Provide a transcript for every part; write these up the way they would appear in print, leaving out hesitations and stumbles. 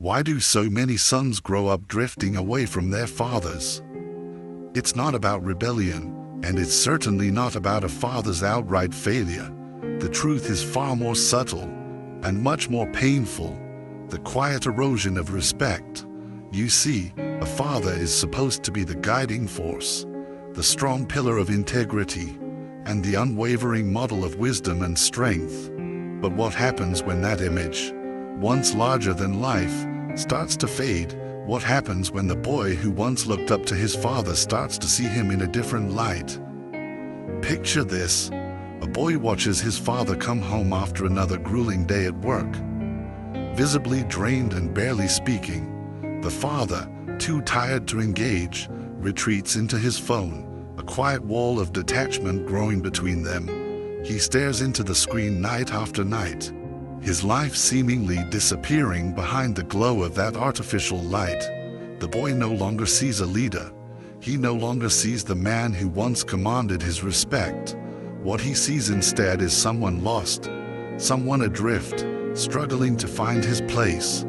Why do so many sons grow up drifting away from their fathers? It's not about rebellion, and it's certainly not about a father's outright failure. The truth is far more subtle and much more painful: the quiet erosion of respect. You see, a father is supposed to be the guiding force, the strong pillar of integrity, and the unwavering model of wisdom and strength. But what happens when that image, once larger than life, starts to fade? What happens when the boy who once looked up to his father starts to see him in a different light? Picture this: a boy watches his father come home after another grueling day at work. Visibly drained and barely speaking, the father, too tired to engage, retreats into his phone, a quiet wall of detachment growing between them. He stares into the screen night after night, his life seemingly disappearing behind the glow of that artificial light. The boy no longer sees a leader. He no longer sees the man who once commanded his respect. What he sees instead is someone lost, someone adrift, struggling to find his place.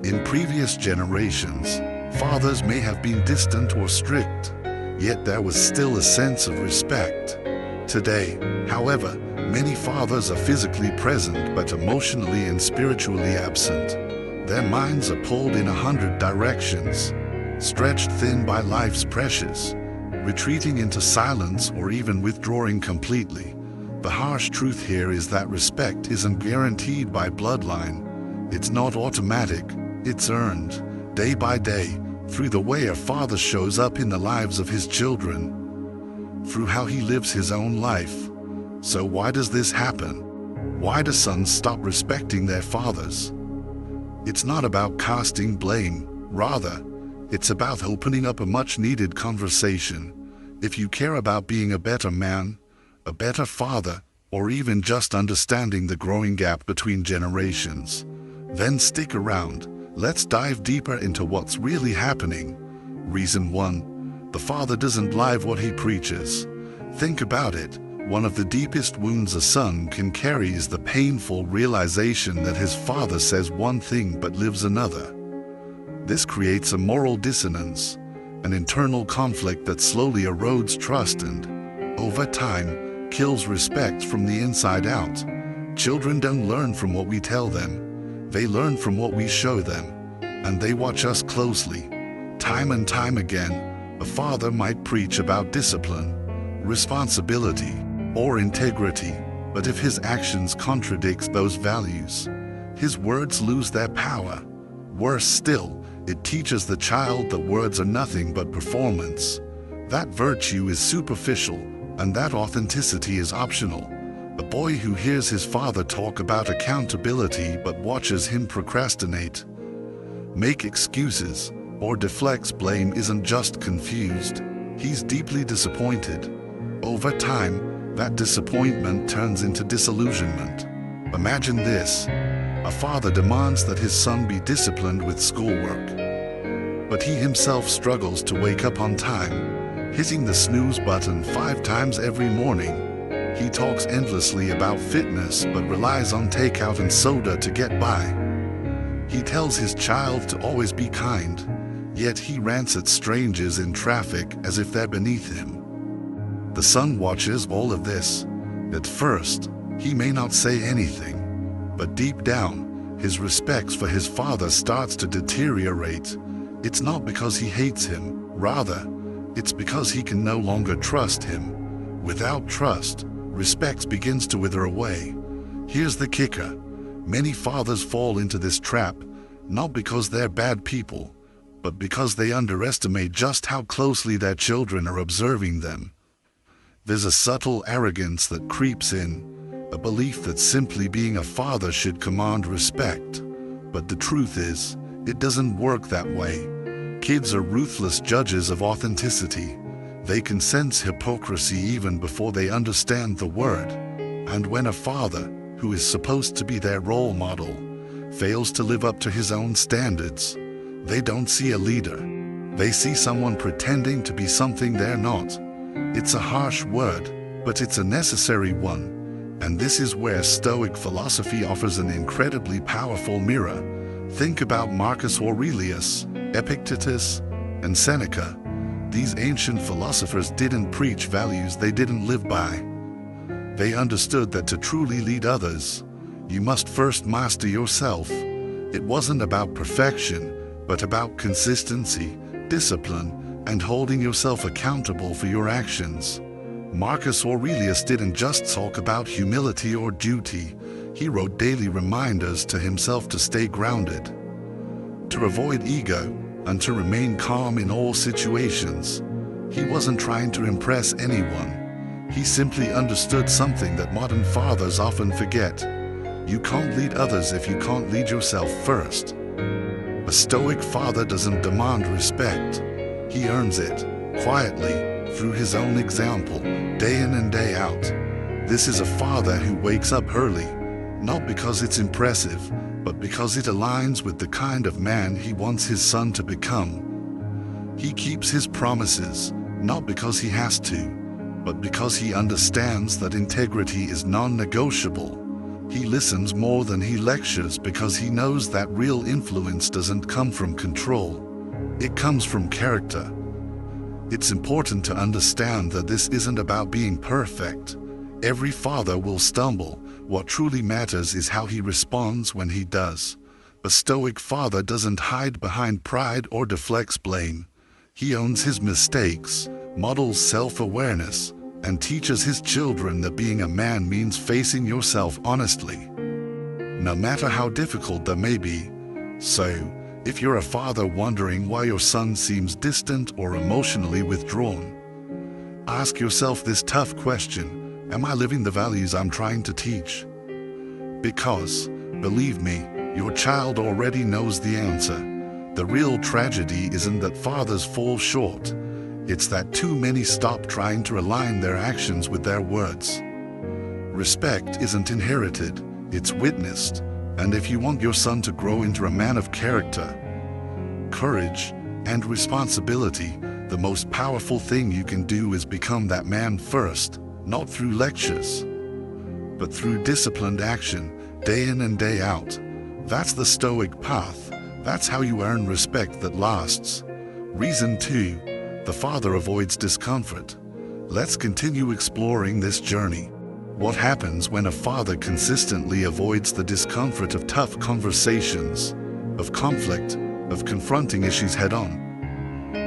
In previous generations, fathers may have been distant or strict, yet there was still a sense of respect. Today, however, many fathers are physically present but emotionally and spiritually absent. Their minds are pulled in 100 directions, stretched thin by life's pressures, retreating into silence or even withdrawing completely. The harsh truth here is that respect isn't guaranteed by bloodline. It's not automatic, it's earned, day by day, through the way a father shows up in the lives of his children, through how he lives his own life. So why does this happen? Why do sons stop respecting their fathers? It's not about casting blame. Rather, it's about opening up a much-needed conversation. If you care about being a better man, a better father, or even just understanding the growing gap between generations, then stick around. Let's dive deeper into what's really happening. Reason 1: the father doesn't live what he preaches. Think about it. One of the deepest wounds a son can carry is the painful realization that his father says one thing but lives another. This creates a moral dissonance, an internal conflict that slowly erodes trust and, over time, kills respect from the inside out. Children don't learn from what we tell them. They learn from what we show them, and they watch us closely. Time and time again, a father might preach about discipline, responsibility, or integrity, but if his actions contradict those values, his words lose their power. Worse still, it teaches the child that words are nothing but performance, that virtue is superficial, and that authenticity is optional. A boy who hears his father talk about accountability but watches him procrastinate, make excuses, or deflects blame isn't just confused. He's deeply disappointed. Over time, that disappointment turns into disillusionment. Imagine this: a father demands that his son be disciplined with schoolwork, but he himself struggles to wake up on time, hitting the snooze button 5 times every morning. He talks endlessly about fitness but relies on takeout and soda to get by. He tells his child to always be kind, yet he rants at strangers in traffic as if they're beneath him. The son watches all of this. At first, he may not say anything, but deep down, his respect for his father starts to deteriorate. It's not because he hates him, rather, it's because he can no longer trust him. Without trust, respect begins to wither away. Here's the kicker: many fathers fall into this trap, not because they're bad people, but because they underestimate just how closely their children are observing them. There's a subtle arrogance that creeps in, a belief that simply being a father should command respect. But the truth is, it doesn't work that way. Kids are ruthless judges of authenticity. They can sense hypocrisy even before they understand the word. And when a father, who is supposed to be their role model, fails to live up to his own standards, they don't see a leader. They see someone pretending to be something they're not. It's a harsh word, but it's a necessary one. And this is where Stoic philosophy offers an incredibly powerful mirror. Think about Marcus Aurelius, Epictetus, and Seneca. These ancient philosophers didn't preach values they didn't live by. They understood that to truly lead others, you must first master yourself. It wasn't about perfection, but about consistency, discipline, and holding yourself accountable for your actions. Marcus Aurelius didn't just talk about humility or duty. He wrote daily reminders to himself to stay grounded, to avoid ego, and to remain calm in all situations. He wasn't trying to impress anyone. He simply understood something that modern fathers often forget. You can't lead others if you can't lead yourself first. A Stoic father doesn't demand respect. He earns it, quietly, through his own example, day in and day out. This is a father who wakes up early, not because it's impressive, but because it aligns with the kind of man he wants his son to become. He keeps his promises, not because he has to, but because he understands that integrity is non-negotiable. He listens more than he lectures because he knows that real influence doesn't come from control. It comes from character. It's important to understand that this isn't about being perfect. Every father will stumble. What truly matters is how he responds when he does. A Stoic father doesn't hide behind pride or deflects blame. He owns his mistakes, models self-awareness, and teaches his children that being a man means facing yourself honestly, no matter how difficult that may be. So, if you're a father wondering why your son seems distant or emotionally withdrawn, ask yourself this tough question: am I living the values I'm trying to teach? Because, believe me, your child already knows the answer. The real tragedy isn't that fathers fall short. It's that too many stop trying to align their actions with their words. Respect isn't inherited, it's witnessed. And if you want your son to grow into a man of character, courage, and responsibility, the most powerful thing you can do is become that man first, not through lectures, but through disciplined action, day in and day out. That's the Stoic path. That's how you earn respect that lasts. Reason 2. The father avoids discomfort. Let's continue exploring this journey. What happens when a father consistently avoids the discomfort of tough conversations, of conflict, of confronting issues head-on?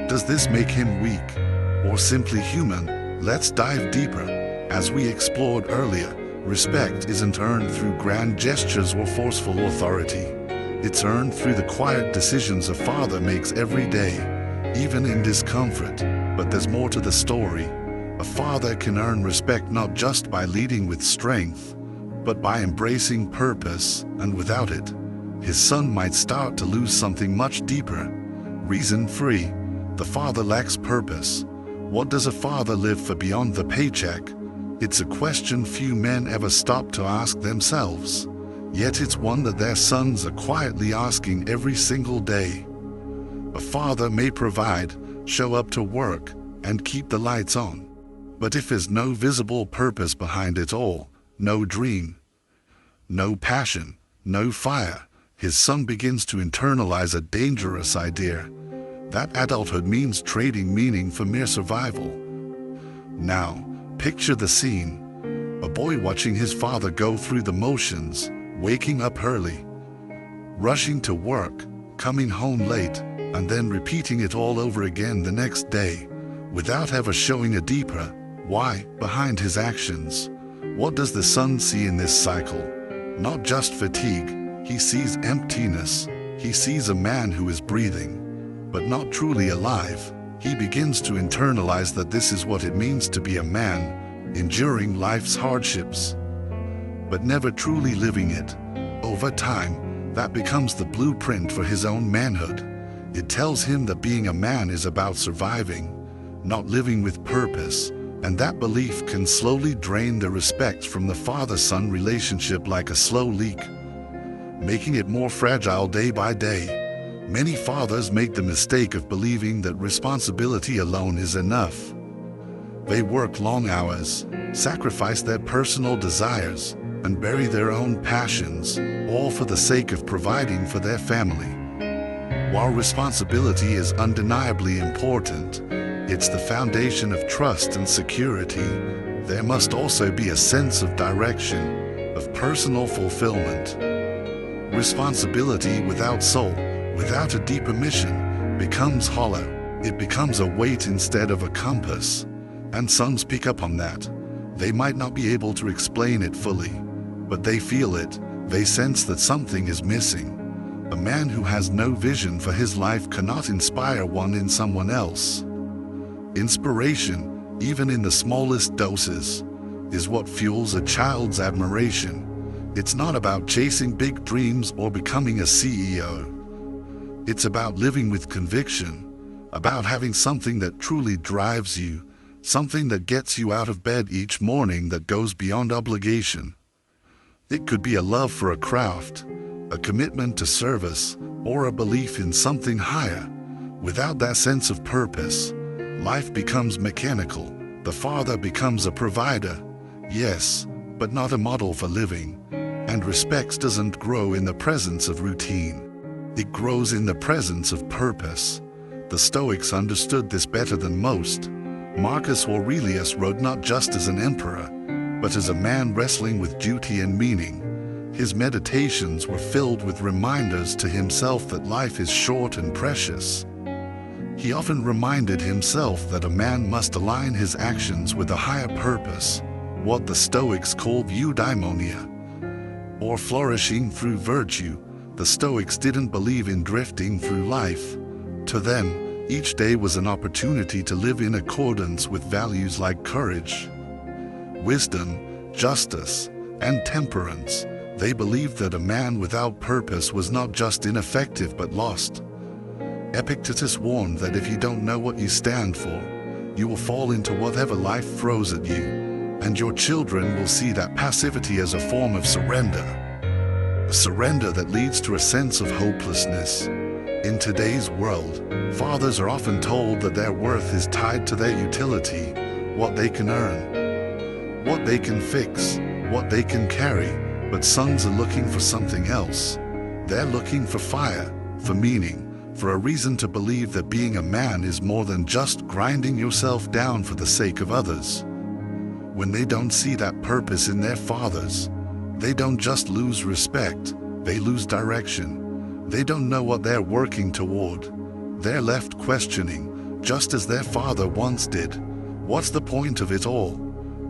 Does this make him weak, or simply human? Let's dive deeper. As we explored earlier, respect isn't earned through grand gestures or forceful authority. It's earned through the quiet decisions a father makes every day, even in discomfort. But there's more to the story. A father can earn respect not just by leading with strength, but by embracing purpose, and without it, his son might start to lose something much deeper. Reason 3. The father lacks purpose. What does a father live for beyond the paycheck? It's a question few men ever stop to ask themselves. Yet it's one that their sons are quietly asking every single day. A father may provide, show up to work, and keep the lights on. But if there's no visible purpose behind it all, no dream, no passion, no fire, his son begins to internalize a dangerous idea that adulthood means trading meaning for mere survival. Now, picture the scene. A boy watching his father go through the motions, waking up early, rushing to work, coming home late, and then repeating it all over again the next day, without ever showing a deeper why behind his actions. What does the son see in this cycle? Not just fatigue. He sees emptiness. He sees a man who is breathing, but not truly alive. He begins to internalize that this is what it means to be a man, enduring life's hardships, but never truly living it. Over time, that becomes the blueprint for his own manhood. It tells him that being a man is about surviving, not living with purpose. And that belief can slowly drain the respect from the father-son relationship like a slow leak, making it more fragile day by day. Many fathers make the mistake of believing that responsibility alone is enough. They work long hours, sacrifice their personal desires, and bury their own passions, all for the sake of providing for their family. While responsibility is undeniably important, it's the foundation of trust and security, there must also be a sense of direction, of personal fulfillment. Responsibility without soul, without a deeper mission, becomes hollow. It becomes a weight instead of a compass, and sons pick up on that. They might not be able to explain it fully, but they feel it. They sense that something is missing. A man who has no vision for his life cannot inspire one in someone else. Inspiration, even in the smallest doses, is what fuels a child's admiration. It's not about chasing big dreams or becoming a CEO. It's about living with conviction, about having something that truly drives you, something that gets you out of bed each morning, that goes beyond obligation. It could be a love for a craft, a commitment to service, or a belief in something higher. Without that sense of purpose, life becomes mechanical. The father becomes a provider, yes, but not a model for living. And respect doesn't grow in the presence of routine. It grows in the presence of purpose. The Stoics understood this better than most. Marcus Aurelius wrote not just as an emperor, but as a man wrestling with duty and meaning. His meditations were filled with reminders to himself that life is short and precious. He often reminded himself that a man must align his actions with a higher purpose, what the Stoics called eudaimonia, or flourishing through virtue. The Stoics didn't believe in drifting through life. To them, each day was an opportunity to live in accordance with values like courage, wisdom, justice, and temperance. They believed that a man without purpose was not just ineffective but lost. Epictetus warned that if you don't know what you stand for, you will fall into whatever life throws at you, and your children will see that passivity as a form of surrender. A surrender that leads to a sense of hopelessness. In today's world, fathers are often told that their worth is tied to their utility, what they can earn, what they can fix, what they can carry. But sons are looking for something else. They're looking for fire, for meaning, for a reason to believe that being a man is more than just grinding yourself down for the sake of others. When they don't see that purpose in their fathers, they don't just lose respect, they lose direction. They don't know what they're working toward. They're left questioning, just as their father once did. What's the point of it all?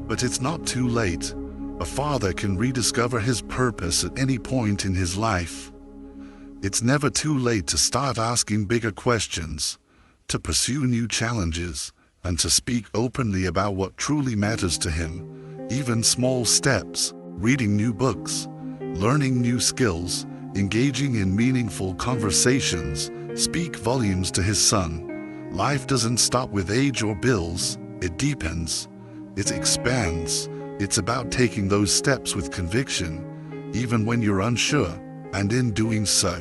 But it's not too late. A father can rediscover his purpose at any point in his life. It's never too late to start asking bigger questions, to pursue new challenges, and to speak openly about what truly matters to him. Even small steps, reading new books, learning new skills, engaging in meaningful conversations, speak volumes to his son. Life doesn't stop with age or bills, it deepens, it expands. It's about taking those steps with conviction, even when you're unsure, and in doing so,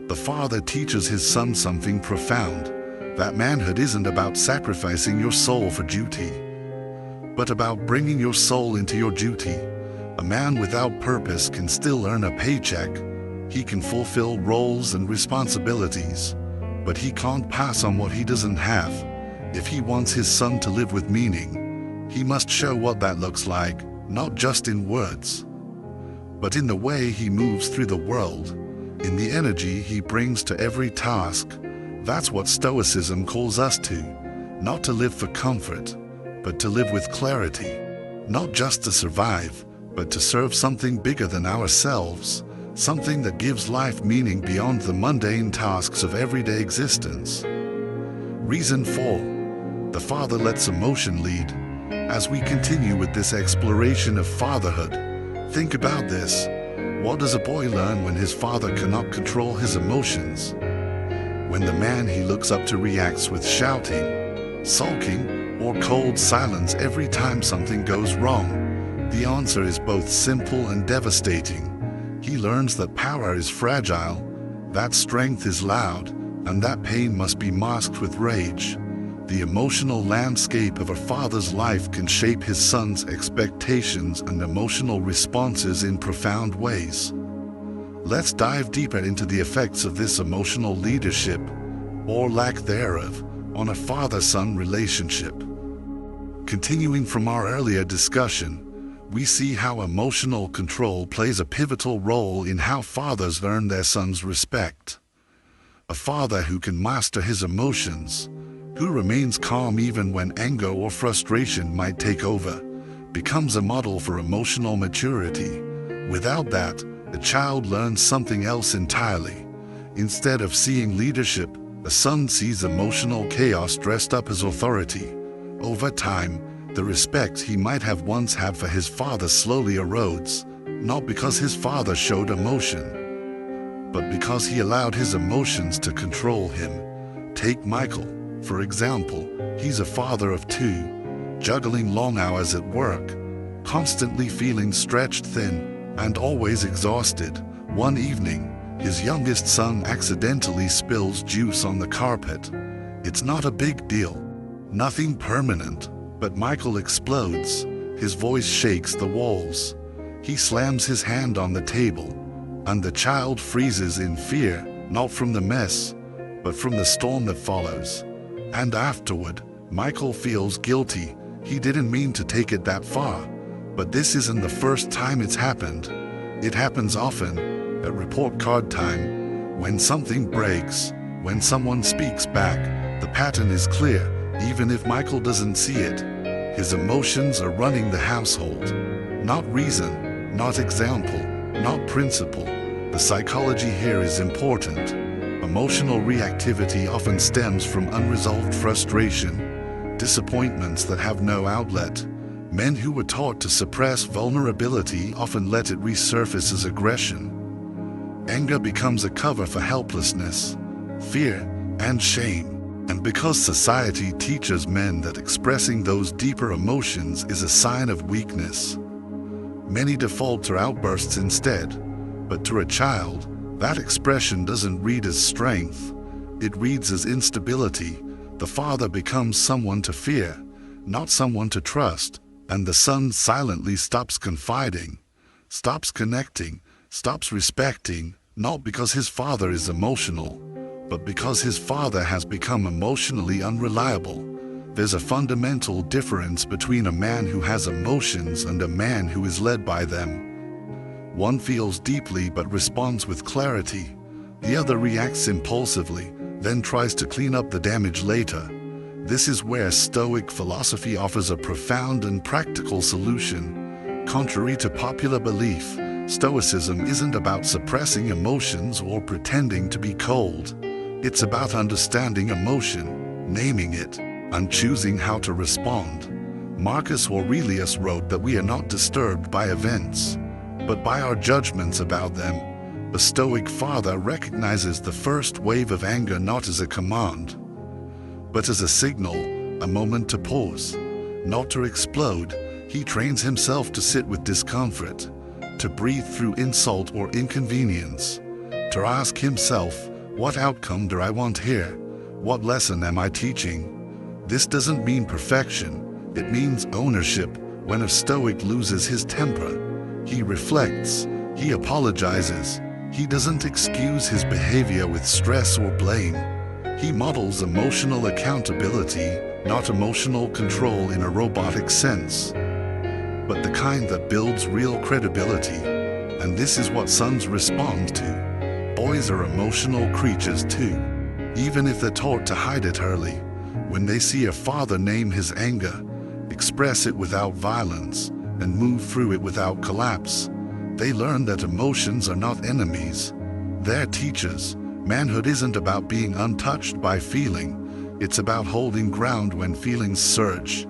the father teaches his son something profound. That manhood isn't about sacrificing your soul for duty, but about bringing your soul into your duty. A man without purpose can still earn a paycheck. He can fulfill roles and responsibilities, but he can't pass on what he doesn't have. If he wants his son to live with meaning, he must show what that looks like. Not just in words, but in the way he moves through the world, in the energy he brings to every task. That's what Stoicism calls us to, not to live for comfort, but to live with clarity, not just to survive, but to serve something bigger than ourselves, something that gives life meaning beyond the mundane tasks of everyday existence. Reason 4. The father lets emotion lead. As we continue with this exploration of fatherhood, think about this. What does a boy learn when his father cannot control his emotions? When the man he looks up to reacts with shouting, sulking, or cold silence every time something goes wrong? The answer is both simple and devastating. He learns that power is fragile, that strength is loud, and that pain must be masked with rage. The emotional landscape of a father's life can shape his son's expectations and emotional responses in profound ways. Let's dive deeper into the effects of this emotional leadership, or lack thereof, on a father-son relationship. Continuing from our earlier discussion, we see how emotional control plays a pivotal role in how fathers earn their sons' respect. A father who can master his emotions, who remains calm even when anger or frustration might take over, becomes a model for emotional maturity. Without that, the child learns something else entirely. Instead of seeing leadership, a son sees emotional chaos dressed up as authority. Over time, the respect he might have once had for his father slowly erodes, not because his father showed emotion, but because he allowed his emotions to control him. Take Michael, for example. He's a father of two, juggling long hours at work, constantly feeling stretched thin, and always exhausted. One evening, his youngest son accidentally spills juice on the carpet. It's not a big deal, nothing permanent, but Michael explodes. His voice shakes the walls. He slams his hand on the table, and the child freezes in fear, not from the mess, but from the storm that follows. And afterward, Michael feels guilty. He didn't mean to take it that far. But this isn't the first time it's happened. It happens often, at report card time, when something breaks, when someone speaks back. The pattern is clear, even if Michael doesn't see it. His emotions are running the household. Not reason, not example, not principle. The psychology here is important. Emotional reactivity often stems from unresolved frustration, disappointments that have no outlet. Men who were taught to suppress vulnerability often let it resurface as aggression. Anger becomes a cover for helplessness, fear, and shame. And because society teaches men that expressing those deeper emotions is a sign of weakness, many default to outbursts instead. But to a child, that expression doesn't read as strength. It reads as instability. The father becomes someone to fear, not someone to trust. And the son silently stops confiding, stops connecting, stops respecting, not because his father is emotional, but because his father has become emotionally unreliable. There's a fundamental difference between a man who has emotions and a man who is led by them. One feels deeply but responds with clarity. The other reacts impulsively, then tries to clean up the damage later. This is where Stoic philosophy offers a profound and practical solution. Contrary to popular belief, Stoicism isn't about suppressing emotions or pretending to be cold. It's about understanding emotion, naming it, and choosing how to respond. Marcus Aurelius wrote that we are not disturbed by events, but by our judgments about them. The Stoic father recognizes the first wave of anger not as a command, but as a signal, a moment to pause, not to explode. He trains himself to sit with discomfort, to breathe through insult or inconvenience, to ask himself, what outcome do I want here? What lesson am I teaching? This doesn't mean perfection, it means ownership. When a Stoic loses his temper, he reflects, he apologizes, he doesn't excuse his behavior with stress or blame. He models emotional accountability, not emotional control in a robotic sense, but the kind that builds real credibility. And this is what sons respond to. Boys are emotional creatures too, even if they're taught to hide it early. When they see a father name his anger, express it without violence, and move through it without collapse, they learn that emotions are not enemies. They're teachers. Manhood isn't about being untouched by feeling. It's about holding ground when feelings surge.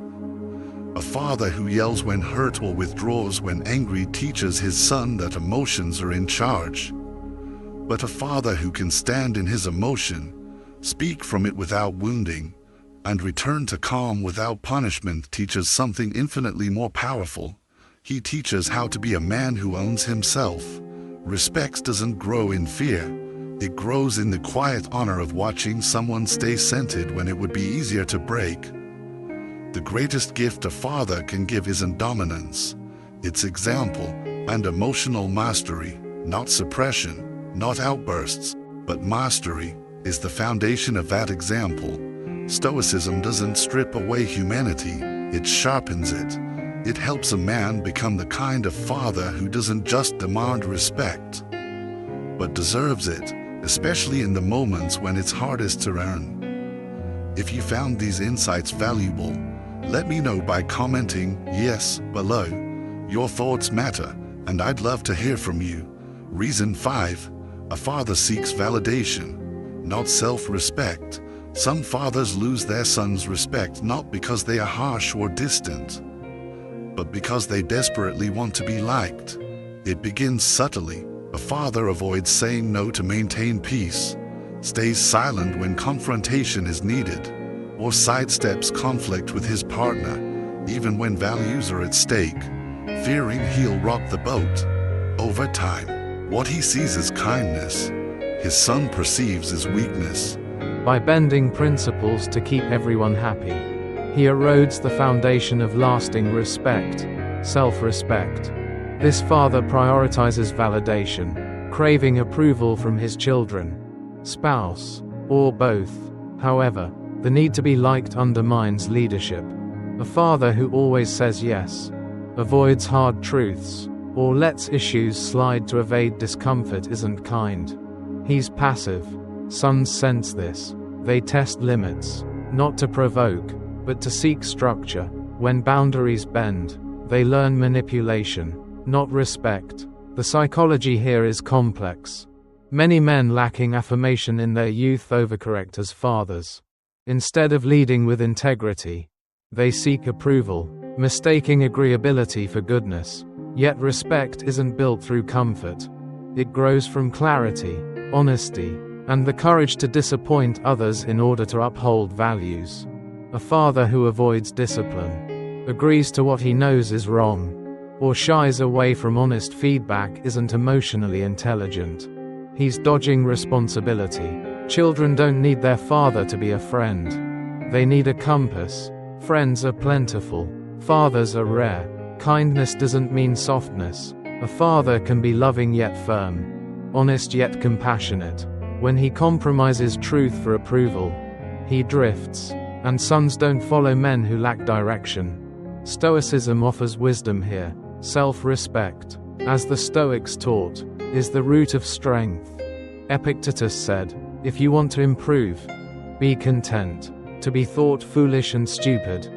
A father who yells when hurt or withdraws when angry teaches his son that emotions are in charge. But a father who can stand in his emotion, speak from it without wounding, and return to calm without punishment teaches something infinitely more powerful. He teaches how to be a man who owns himself. Respect doesn't grow in fear. It grows in the quiet honor of watching someone stay centered when it would be easier to break. The greatest gift a father can give isn't dominance. It's example and emotional mastery, not suppression, not outbursts, but mastery is the foundation of that example. Stoicism doesn't strip away humanity, it sharpens it. It helps a man become the kind of father who doesn't just demand respect, but deserves it, especially in the moments when it's hardest to earn. If you found these insights valuable, let me know by commenting yes below. Your thoughts matter, and I'd love to hear from you. Reason 5. A father seeks validation, not self-respect. Some fathers lose their sons' respect not because they are harsh or distant, but because they desperately want to be liked. It begins subtly. A father avoids saying no to maintain peace, stays silent when confrontation is needed, or sidesteps conflict with his partner, even when values are at stake, fearing he'll rock the boat. Over time, what he sees as kindness, his son perceives as weakness. By bending principles to keep everyone happy, he erodes the foundation of lasting respect, self-respect. This father prioritizes validation, craving approval from his children, spouse, or both. However, the need to be liked undermines leadership. A father who always says yes, avoids hard truths, or lets issues slide to evade discomfort isn't kind. He's passive. Sons sense this. They test limits, not to provoke, but to seek structure. When boundaries bend, they learn manipulation, not respect. The psychology here is complex. Many men lacking affirmation in their youth overcorrect as fathers. Instead of leading with integrity, they seek approval, mistaking agreeability for goodness. Yet respect isn't built through comfort. It grows from clarity, honesty, and the courage to disappoint others in order to uphold values. A father who avoids discipline, agrees to what he knows is wrong, or shies away from honest feedback isn't emotionally intelligent. He's dodging responsibility. Children don't need their father to be a friend. They need a compass. Friends are plentiful. Fathers are rare. Kindness doesn't mean softness. A father can be loving yet firm, honest yet compassionate. When he compromises truth for approval, he drifts, and sons don't follow men who lack direction. Stoicism offers wisdom here. Self-respect, as the Stoics taught, is the root of strength. Epictetus said, "If you want to improve, be content to be thought foolish and stupid.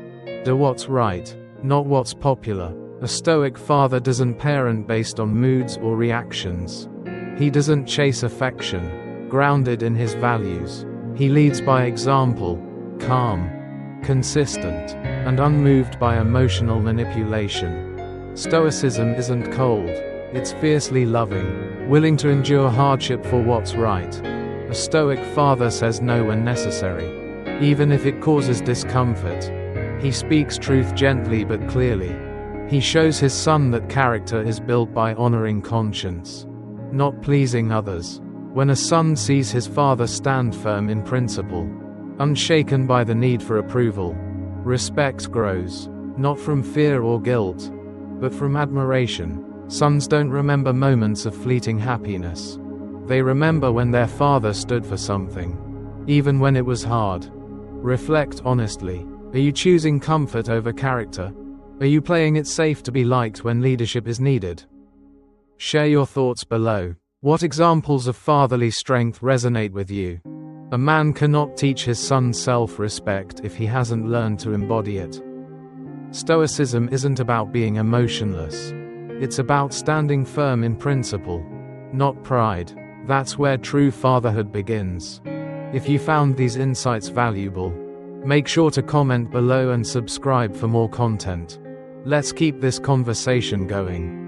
Do what's right, not what's popular." A Stoic father doesn't parent based on moods or reactions. He doesn't chase affection, grounded in his values. He leads by example, calm, consistent, and unmoved by emotional manipulation. Stoicism isn't cold, it's fiercely loving, willing to endure hardship for what's right. A Stoic father says no when necessary, even if it causes discomfort. He speaks truth gently but clearly. He shows his son that character is built by honoring conscience, not pleasing others. When a son sees his father stand firm in principle, unshaken by the need for approval, respect grows, not from fear or guilt, but from admiration. Sons don't remember moments of fleeting happiness. They remember when their father stood for something, even when it was hard. Reflect honestly. Are you choosing comfort over character? Are you playing it safe to be liked when leadership is needed? Share your thoughts below. What examples of fatherly strength resonate with you? A man cannot teach his son self-respect if he hasn't learned to embody it. Stoicism isn't about being emotionless. It's about standing firm in principle, not pride. That's where true fatherhood begins. If you found these insights valuable, make sure to comment below and subscribe for more content. Let's keep this conversation going.